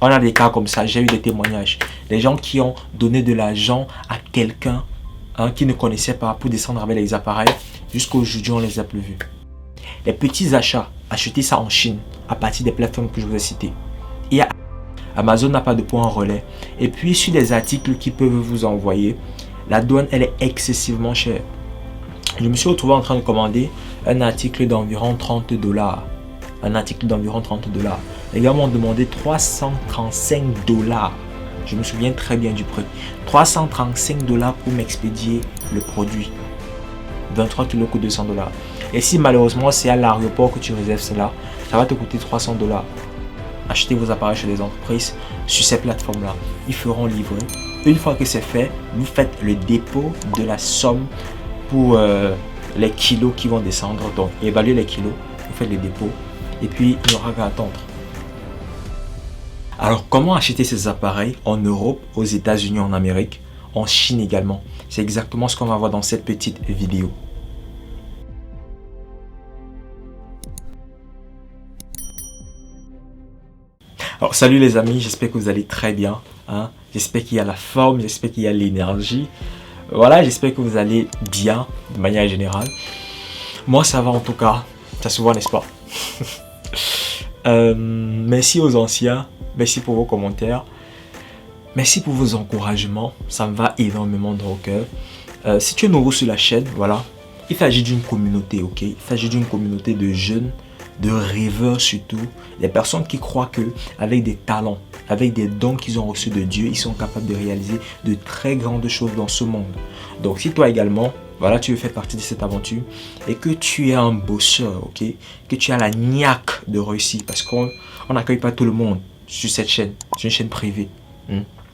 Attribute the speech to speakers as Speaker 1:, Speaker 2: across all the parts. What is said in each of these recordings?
Speaker 1: On a des cas comme ça, j'ai eu des témoignages. Des gens qui ont donné de l'argent à quelqu'un qui ne connaissait pas pour descendre avec les appareils. Jusqu'à aujourd'hui, on ne les a plus vus. Les petits achats, achetez ça en Chine à partir des plateformes que je vous ai citées. Et Amazon n'a pas de point en relais. Et puis sur des articles qui peuvent vous envoyer, la douane elle est excessivement chère. Je me suis retrouvé en train de commander un article d'environ $30. Un article d'environ $30. Les gars m'ont demandé $335. Je me souviens très bien du prix. $335 pour m'expédier le produit. 23 kg coûte $200. Et si malheureusement c'est à l'aéroport que tu réserves cela, ça va te coûter $300. Achetez vos appareils chez les entreprises sur ces plateformes là. Ils feront livrer. Une fois que c'est fait, vous faites le dépôt de la somme pour les kilos qui vont descendre. Donc évaluez les kilos, vous faites le dépôt et puis il n'y aura qu'à attendre. Alors comment acheter ces appareils en Europe, aux États-Unis, en Amérique, en Chine également? C'est exactement ce qu'on va voir dans cette petite vidéo. Alors salut les amis, j'espère que vous allez très bien. J'espère qu'il y a la forme, j'espère qu'il y a l'énergie. Voilà, j'espère que vous allez bien de manière générale. Moi ça va en tout cas, ça se voit n'est-ce pas? Merci aux anciens, merci pour vos commentaires, merci pour vos encouragements, ça me va énormément dans le cœur. Si tu es nouveau sur la chaîne, voilà, il s'agit d'une communauté, ok? Il s'agit d'une communauté de jeunes, de rêveurs surtout, des personnes qui croient que avec des talents, avec des dons qu'ils ont reçus de Dieu, ils sont capables de réaliser de très grandes choses dans ce monde. Donc si toi également, voilà, tu veux faire partie de cette aventure et que tu es un bosseur, ok, que tu as la niaque de réussir, parce qu'on n'accueille pas tout le monde sur cette chaîne, c'est une chaîne privée,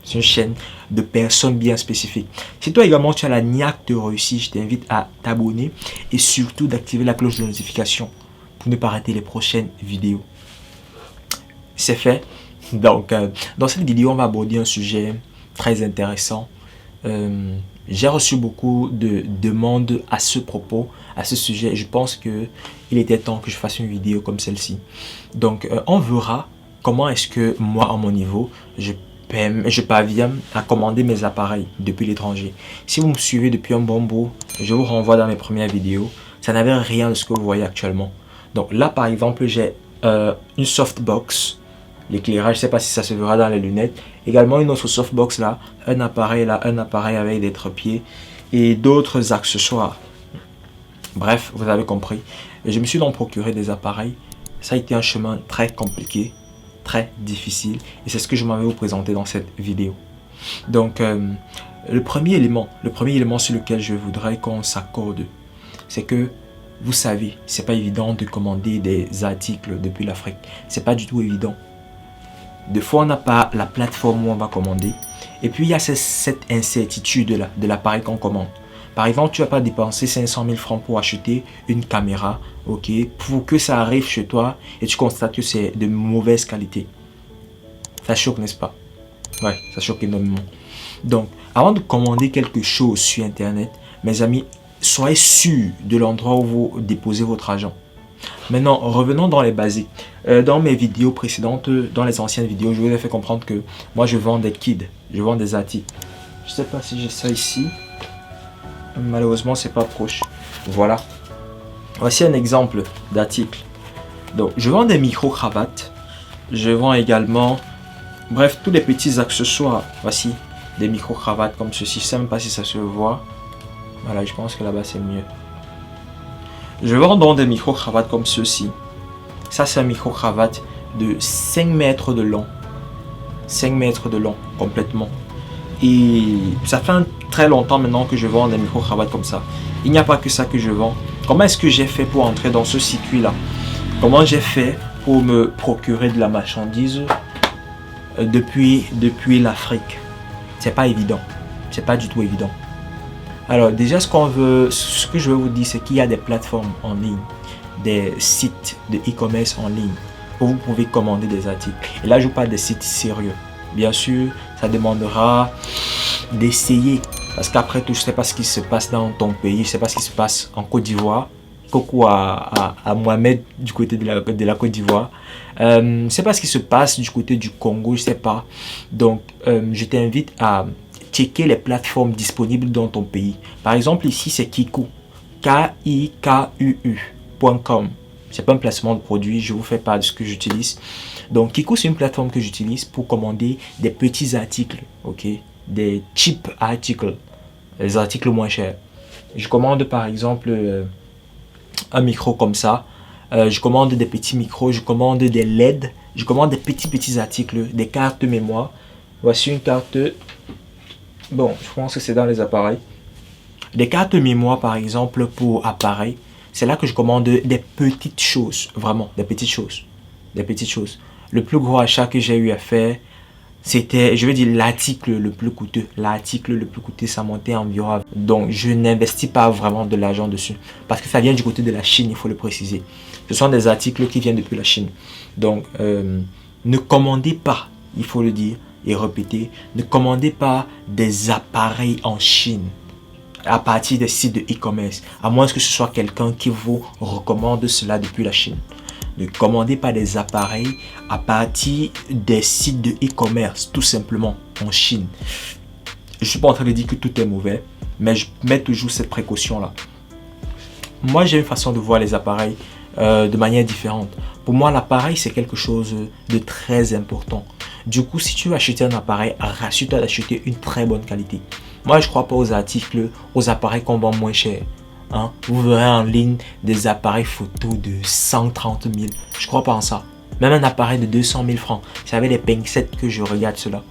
Speaker 1: c'est une chaîne de personnes bien spécifiques. Si toi également tu as la niaque de réussir, je t'invite à t'abonner et surtout d'activer la cloche de notification pour ne pas rater les prochaines vidéos. C'est fait. Donc dans cette vidéo on va aborder un sujet très intéressant. J'ai reçu beaucoup de demandes à ce propos, à ce sujet. Je pense qu'il était temps que je fasse une vidéo comme celle-ci. Donc, on verra comment est-ce que moi, à mon niveau, je parviens à commander mes appareils depuis l'étranger. Si vous me suivez depuis un bon bout, je vous renvoie dans mes premières vidéos. Ça n'avait rien de ce que vous voyez actuellement. Donc là, par exemple, j'ai une softbox. L'éclairage, je ne sais pas si ça se verra dans les lunettes. Également une autre softbox là, un appareil avec des trépieds et d'autres accessoires. Bref, vous avez compris. Et je me suis donc procuré des appareils. Ça a été un chemin très compliqué, très difficile. Et c'est ce que je m'en vais vous présenter dans cette vidéo. Donc, le premier élément sur lequel je voudrais qu'on s'accorde, c'est que vous savez, c'est pas évident de commander des articles depuis l'Afrique. C'est pas du tout évident. Des fois, on n'a pas la plateforme où on va commander. Et puis, il y a cette incertitude-là de l'appareil qu'on commande. Par exemple, tu ne vas pas dépenser 500 000 francs pour acheter une caméra, ok, pour que ça arrive chez toi et tu constates que c'est de mauvaise qualité. Ça choque, n'est-ce pas? Ouais, ça choque énormément. Donc, avant de commander quelque chose sur Internet, mes amis, soyez sûrs de l'endroit où vous déposez votre argent. Maintenant, revenons dans les basiques. Dans mes vidéos précédentes, dans les anciennes vidéos, je vous ai fait comprendre que moi, je vends des kits, je vends des articles. Je ne sais pas si j'ai ça ici. Malheureusement, c'est pas proche. Voilà. Voici un exemple d'article. Donc, je vends des micro-cravates. Je vends également, bref, tous les petits accessoires. Voici des micro-cravates comme ceci. Je ne sais même pas si ça se voit. Voilà, je pense que là-bas, c'est mieux. Je vends donc des micro-cravates comme ceci. Ça, c'est un micro-cravate de 5 mètres de long. 5 mètres de long, complètement. Et ça fait très longtemps maintenant que je vends des micro-cravates comme ça. Il n'y a pas que ça que je vends. Comment est-ce que j'ai fait pour entrer dans ce circuit-là? Comment j'ai fait pour me procurer de la marchandise depuis l'Afrique? C'est pas évident. C'est pas du tout évident. Alors déjà, ce que je veux vous dire, c'est qu'il y a des plateformes en ligne, des sites de e-commerce en ligne où vous pouvez commander des articles. Et là, je vous parle des sites sérieux. Bien sûr, ça demandera d'essayer. Parce qu'après tout, je ne sais pas ce qui se passe dans ton pays, je ne sais pas ce qui se passe en Côte d'Ivoire. coucou à Mohamed du côté de la Côte d'Ivoire. Je ne sais pas ce qui se passe du côté du Congo, je ne sais pas. Donc, je t'invite à checker les plateformes disponibles dans ton pays. Par exemple, ici, c'est Kiku. KIKUU.com. C'est pas un placement de produit, je vous fais part de ce que j'utilise. Donc, Kiku, c'est une plateforme que j'utilise pour commander des petits articles, ok? Des cheap articles, les articles moins chers. Je commande par exemple un micro comme ça. Je commande des petits micros, je commande des LED, je commande des petits articles, des cartes mémoire. Voici une carte. Bon, je pense que c'est dans les appareils. Des cartes mémoire par exemple pour appareils. C'est là que je commande des petites choses, vraiment, des petites choses. Des petites choses. Le plus gros achat que j'ai eu à faire, c'était, je veux dire, l'article le plus coûteux. L'article le plus coûteux, ça montait environ. Donc, je n'investis pas vraiment de l'argent dessus. Parce que ça vient du côté de la Chine, il faut le préciser. Ce sont des articles qui viennent depuis la Chine. Donc, ne commandez pas, il faut le dire et répéter, ne commandez pas des appareils en Chine à partir des sites de e-commerce, à moins que ce soit quelqu'un qui vous recommande cela depuis la Chine. Ne commandez pas des appareils à partir des sites de e-commerce, tout simplement en Chine. Je ne suis pas en train de dire que tout est mauvais, mais je mets toujours cette précaution-là. Moi, j'ai une façon de voir les appareils de manière différente. Pour moi, l'appareil, c'est quelque chose de très important. Du coup, si tu veux acheter un appareil, rassure-toi d'acheter une très bonne qualité. Moi, je ne crois pas aux articles, aux appareils qu'on vend moins cher. Hein? Vous verrez en ligne des appareils photo de 130 000. Je ne crois pas en ça. Même un appareil de 200 000 francs. C'est avec les pincettes que je regarde cela.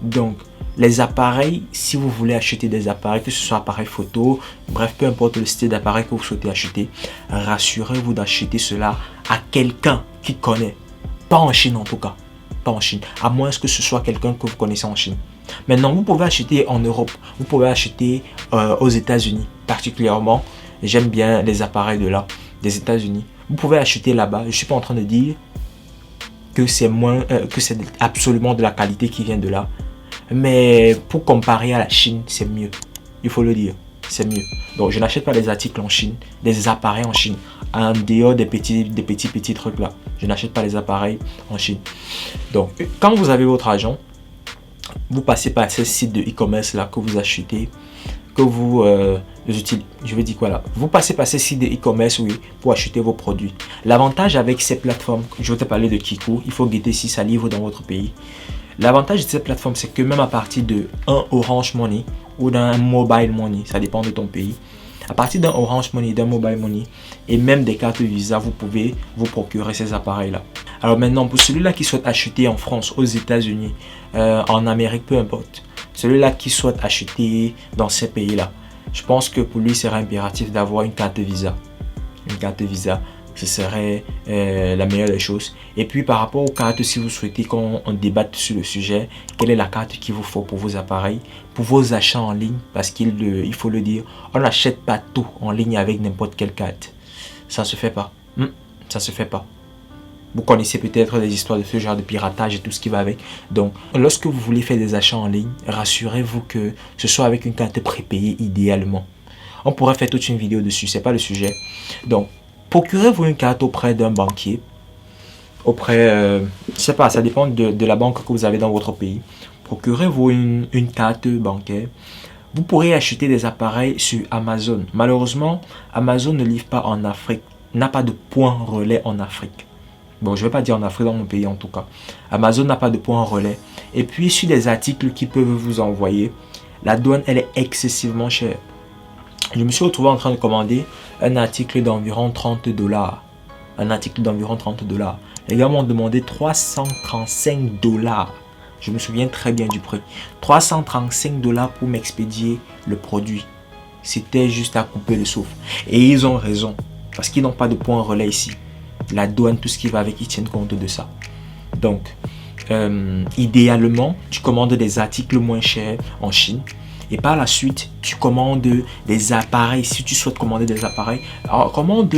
Speaker 1: Donc, les appareils, si vous voulez acheter des appareils, que ce soit appareil photo, bref, peu importe le style d'appareil que vous souhaitez acheter, rassurez-vous d'acheter cela à quelqu'un qui connaît. Pas en Chine en tout cas. Pas en Chine. À moins que ce soit quelqu'un que vous connaissez en Chine. Maintenant, vous pouvez acheter en Europe. Vous pouvez acheter aux États-Unis. Particulièrement, j'aime bien les appareils de là, des États-Unis. Vous pouvez acheter là-bas. Je ne suis pas en train de dire que c'est absolument de la qualité qui vient de là. Mais pour comparer à la Chine, c'est mieux. Il faut le dire. C'est mieux. Donc, je n'achète pas des articles en Chine, des appareils en Chine. En dehors des petits trucs là. Je n'achète pas les appareils en Chine. Donc, quand vous avez votre argent, vous passez par ces sites de e-commerce là que vous achetez, que vous utilisez. Je vais dire quoi là? Vous passez par ces sites de e-commerce, oui, pour acheter vos produits. L'avantage avec ces plateformes, je vais te parler de Kiku, il faut guetter si ça livre dans votre pays. L'avantage de cette plateforme, c'est que même à partir de un Orange Money ou d'un Mobile Money, ça dépend de ton pays. À partir d'un Orange Money, d'un Mobile Money et même des cartes Visa, vous pouvez vous procurer ces appareils-là. Alors maintenant, pour celui-là qui souhaite acheter en France, aux États-Unis, en Amérique, peu importe, celui-là qui souhaite acheter dans ces pays-là, je pense que pour lui, il sera impératif d'avoir une carte Visa. Une carte Visa, ce serait la meilleure des choses. Et puis par rapport aux cartes, si vous souhaitez qu'on débatte sur le sujet, quelle est la carte qu'il vous faut pour vos appareils, pour vos achats en ligne, parce qu'il faut le dire, on n'achète pas tout en ligne avec n'importe quelle carte. Ça ne se fait pas. Ça ne se fait pas. Vous connaissez peut-être des histoires de ce genre de piratage et tout ce qui va avec. Donc, lorsque vous voulez faire des achats en ligne, rassurez-vous que ce soit avec une carte prépayée idéalement. On pourrait faire toute une vidéo dessus, c'est pas le sujet. Donc, procurez-vous une carte auprès d'un banquier. Auprès, je sais pas, ça dépend de la banque que vous avez dans votre pays. Procurez-vous une carte bancaire. Vous pourrez acheter des appareils sur Amazon. Malheureusement, Amazon ne livre pas en Afrique, n'a pas de point relais en Afrique. Bon, je ne vais pas dire en Afrique, dans mon pays en tout cas. Amazon n'a pas de point relais. Et puis, sur des articles qu'ils peuvent vous envoyer, la douane, elle est excessivement chère. Je me suis retrouvé en train de commander un article d'environ 30 $. Un article d'environ 30 $. Les gars m'ont demandé 335 $. Je me souviens très bien du prix. 335 $ pour m'expédier le produit. C'était juste à couper le souffle. Et ils ont raison. Parce qu'ils n'ont pas de point relais ici. La douane, tout ce qui va avec, ils tiennent compte de ça. Donc, idéalement, tu commandes des articles moins chers en Chine. Et par la suite, tu commandes des appareils. Si tu souhaites commander des appareils, alors, commande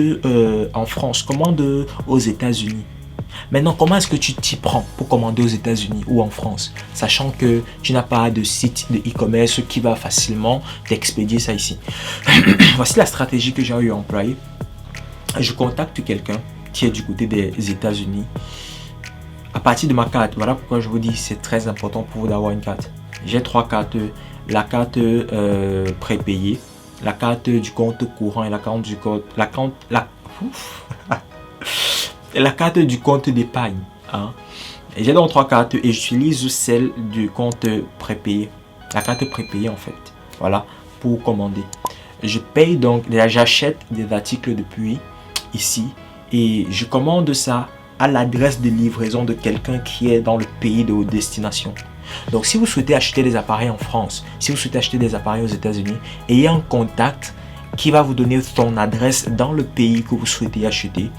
Speaker 1: en France, commande aux États-Unis. Maintenant, comment est-ce que tu t'y prends pour commander aux États-Unis ou en France, sachant que tu n'as pas de site de e-commerce qui va facilement t'expédier ça ici? Voici la stratégie que j'ai eu à employer. je contacte quelqu'un qui est du côté des États-Unis à partir de ma carte. Voilà pourquoi je vous dis c'est très important pour vous d'avoir une carte. J'ai 3 cartes, la carte prépayée, la carte du compte courant et la carte du compte, la carte du compte d'épargne. Hein. J'ai donc 3 cartes et j'utilise celle du compte prépayé, la carte prépayée en fait. Voilà, pour commander. Je paye donc, j'achète des articles depuis ici et je commande ça à l'adresse de livraison de quelqu'un qui est dans le pays de votre destination. Donc si vous souhaitez acheter des appareils en France, si vous souhaitez acheter des appareils aux États-Unis, ayez un contact qui va vous donner son adresse dans le pays que vous souhaitez acheter.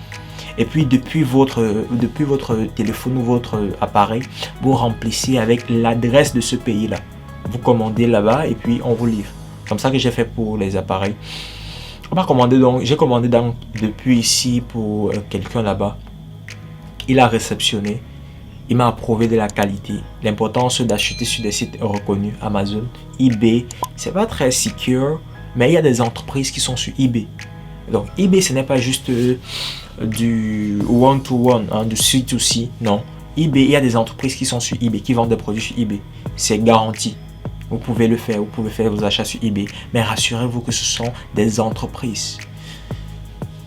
Speaker 1: Et puis depuis votre téléphone ou votre appareil, vous remplissez avec l'adresse de ce pays-là. Vous commandez là-bas et puis on vous livre. Comme ça que j'ai fait pour les appareils. On va commander donc, j'ai commandé donc depuis ici pour quelqu'un là-bas. Il a réceptionné. Il m'a approuvé de la qualité. L'importance d'acheter sur des sites reconnus, Amazon, eBay, c'est pas très secure, mais il y a des entreprises qui sont sur eBay. Donc eBay, ce n'est pas juste du one-to-one, hein, du C2C, non. eBay, il y a des entreprises qui sont sur eBay, qui vendent des produits sur eBay. C'est garanti. Vous pouvez le faire, vous pouvez faire vos achats sur eBay, mais rassurez-vous que ce sont des entreprises.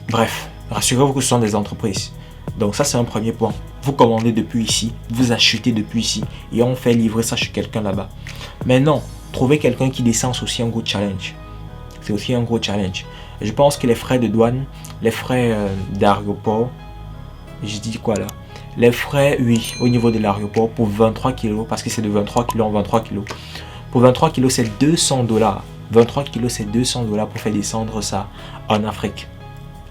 Speaker 1: Bref, rassurez-vous que ce sont des entreprises. Donc ça c'est un premier point. Vous commandez depuis ici, vous achetez depuis ici et on fait livrer ça chez quelqu'un là-bas. Maintenant, trouver quelqu'un qui descend, c'est aussi un gros challenge. C'est aussi un gros challenge. Je pense que les frais de douane, les frais d'aéroport, je dis quoi là? Les frais, oui, au niveau de l'aéroport pour 23 kg, parce que c'est de 23 kg en 23 kg. Pour 23 kg, c'est 200 $. 23 kg, c'est 200 $ pour faire descendre ça en Afrique.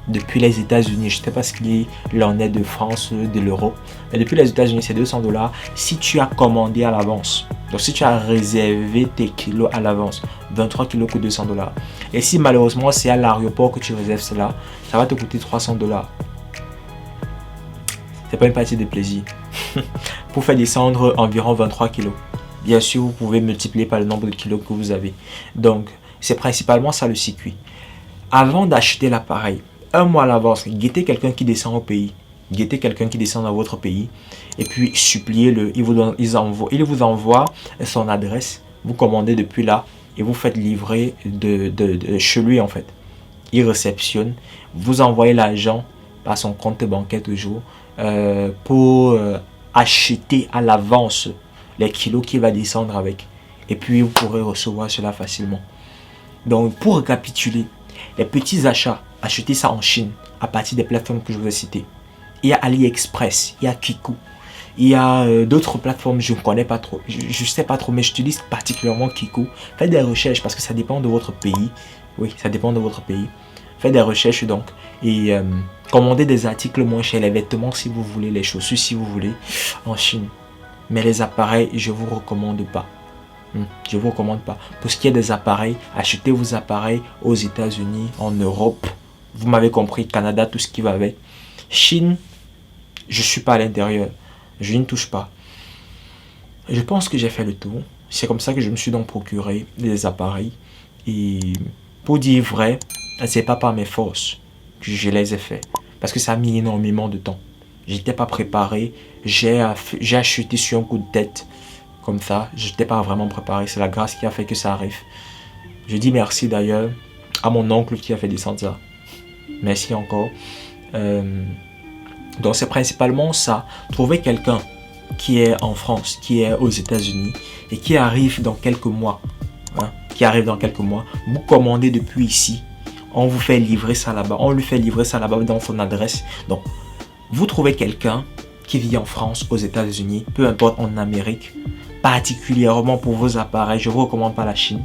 Speaker 1: Depuis les États-Unis, je ne sais pas ce qu'il en est de France, de l'Europe, mais depuis les États-Unis, c'est 200 $ si tu as commandé à l'avance. Donc, si tu as réservé tes kilos à l'avance, 23 kg coûte 200 $. Et si malheureusement, c'est à l'aéroport que tu réserves cela, ça va te coûter 300 $. C'est pas une partie de plaisir. Pour faire descendre environ 23 kg. Bien sûr, vous pouvez multiplier par le nombre de kilos que vous avez. Donc, c'est principalement ça le circuit. Avant d'acheter l'appareil, un mois à l'avance, guettez quelqu'un qui descend au pays. Guettez quelqu'un qui descend dans votre pays. Et puis, suppliez-le. Il vous envoie son adresse. Vous commandez depuis là. Et vous faites livrer de chez lui en fait. Il réceptionne. Vous envoyez l'argent par son compte bancaire toujours. Pour acheter à l'avance les kilos qu'il va descendre avec. Et puis, vous pourrez recevoir cela facilement. Donc, pour récapituler, les petits achats, achetez ça en Chine à partir des plateformes que je vous ai citées. Il y a AliExpress, il y a Kiku, il y a d'autres plateformes, je ne connais pas trop, je ne sais pas trop, mais j'utilise particulièrement Kiku. Faites des recherches parce que ça dépend de votre pays. Oui, ça dépend de votre pays. Faites des recherches donc et commandez des articles moins chers, les vêtements si vous voulez, les chaussures si vous voulez, en Chine. Mais les appareils, je ne vous recommande pas. Je ne vous recommande pas. Pour ce qui est des appareils, achetez vos appareils aux États-Unis, en Europe. Vous m'avez compris, Canada, tout ce qui va avec. Chine, je ne suis pas à l'intérieur. Je n'y touche pas. Je pense que j'ai fait le tour. C'est comme ça que je me suis donc procuré des appareils. Et pour dire vrai, ce n'est pas par mes forces que je les ai faits. Parce que ça a mis énormément de temps. Je n'étais pas préparé. J'ai acheté sur un coup de tête. Comme ça, je n'étais pas vraiment préparé. C'est la grâce qui a fait que ça arrive. Je dis merci d'ailleurs à mon oncle qui a fait descendre ça. Merci encore. Donc c'est principalement ça. Trouver quelqu'un qui est en France, qui est aux États-Unis et qui arrive dans quelques mois. Vous commandez depuis ici. On vous fait livrer ça là-bas. On lui fait livrer ça là-bas dans son adresse. Donc, vous trouvez quelqu'un qui vit en France, aux États-Unis, peu importe en Amérique, particulièrement pour vos appareils. Je ne vous recommande pas la Chine.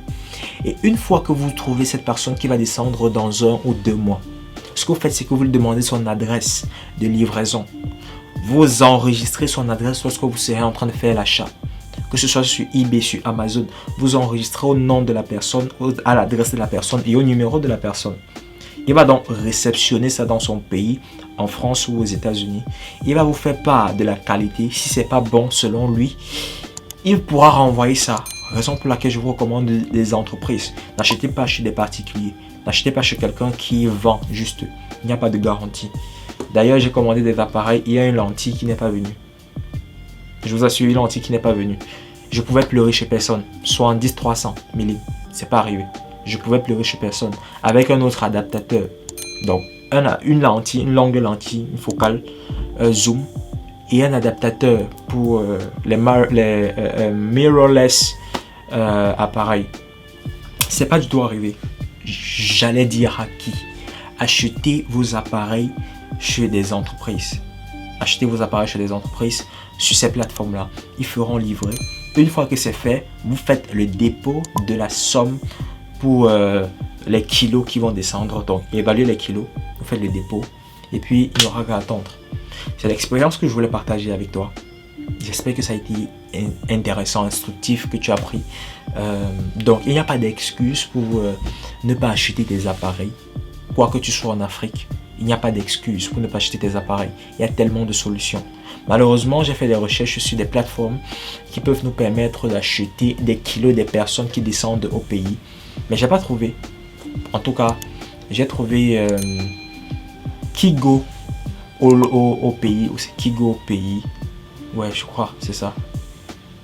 Speaker 1: Et une fois que vous trouvez cette personne qui va descendre dans 1 ou 2 mois, ce que vous faites, c'est que vous lui demandez son adresse de livraison. Vous enregistrez son adresse lorsque vous serez en train de faire l'achat. Que ce soit sur eBay, sur Amazon, vous enregistrez au nom de la personne, à l'adresse de la personne et au numéro de la personne. Il va donc réceptionner ça dans son pays, en France ou aux États-Unis. Il va vous faire part de la qualité. Si ce n'est pas bon selon lui, il pourra renvoyer ça. Raison pour laquelle je vous recommande des entreprises. N'achetez pas chez des particuliers. N'achetez pas chez quelqu'un qui vend juste. Il n'y a pas de garantie. D'ailleurs, j'ai commandé des appareils, il y a une lentille qui n'est pas venue. Je vous assure, une lentille qui n'est pas venue. Je pouvais pleurer chez personne. 70-300 mm. C'est pas arrivé. Je pouvais pleurer chez personne. Avec un autre adaptateur. Donc, une lentille, une longue lentille, une focale, zoom. Et un adaptateur pour les mirrorless appareils. C'est pas du tout arrivé. J'allais dire à qui? Achetez vos appareils chez des entreprises. Achetez vos appareils chez des entreprises sur ces plateformes-là. Ils feront livrer. Une fois que c'est fait, vous faites le dépôt de la somme pour les kilos qui vont descendre. Donc, évaluez les kilos, vous faites le dépôt et puis il n'y aura qu'à attendre. C'est l'expérience que je voulais partager avec toi. J'espère que ça a été intéressant, instructif, que tu as appris. Donc, il n'y a pas d'excuse pour ne pas acheter tes appareils. Quoi que tu sois en Afrique, il n'y a pas d'excuse pour ne pas acheter tes appareils. Il y a tellement de solutions. Malheureusement, j'ai fait des recherches sur des plateformes qui peuvent nous permettre d'acheter des kilos des personnes qui descendent au pays. Mais je n'ai pas trouvé. En tout cas, j'ai trouvé Kigo au pays. Ou c'est Kigo au pays. Ouais, je crois, c'est ça.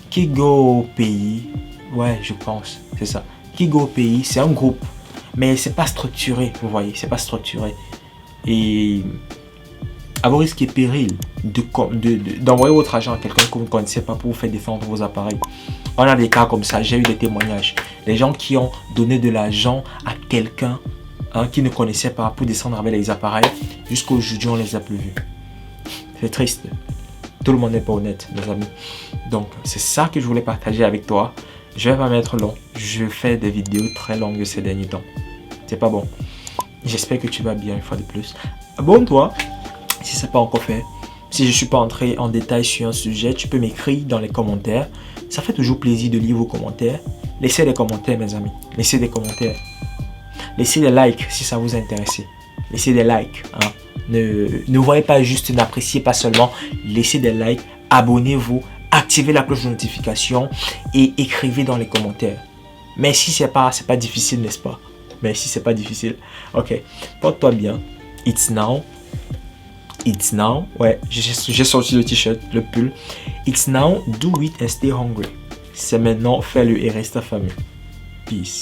Speaker 1: Kigo au pays. Ouais, je pense, c'est ça. Kigo au pays, c'est un groupe. Mais c'est pas structuré, vous voyez, c'est pas structuré. Et à vos risques et périls d'envoyer votre argent à quelqu'un que vous ne connaissez pas pour vous faire défendre vos appareils. On a des cas comme ça, j'ai eu des témoignages. Des gens qui ont donné de l'argent à quelqu'un qui ne connaissait pas pour descendre avec les appareils. Jusqu'à aujourd'hui, on ne les a plus vus. C'est triste. Tout le monde n'est pas honnête, mes amis. Donc, c'est ça que je voulais partager avec toi. Je vais pas mettre long. Je fais des vidéos très longues ces derniers temps. C'est pas bon. J'espère que tu vas bien une fois de plus. Abonne-toi si ce n'est pas encore fait. Si je ne suis pas entré en détail sur un sujet, tu peux m'écrire dans les commentaires. Ça fait toujours plaisir de lire vos commentaires. Laissez des commentaires, mes amis. Laissez des commentaires. Laissez des likes si ça vous intéresse. Laissez des likes. Ne voyez pas juste, n'appréciez pas seulement. Laissez des likes. Abonnez-vous. Activez la cloche de notification et écrivez dans les commentaires. Mais si c'est pas difficile, n'est-ce pas? Mais si c'est pas difficile, ok. Porte-toi bien. It's now. It's now. Ouais, j'ai sorti le t-shirt, le pull. It's now. Do it and stay hungry. C'est maintenant. Fais-le et reste affamé. Peace.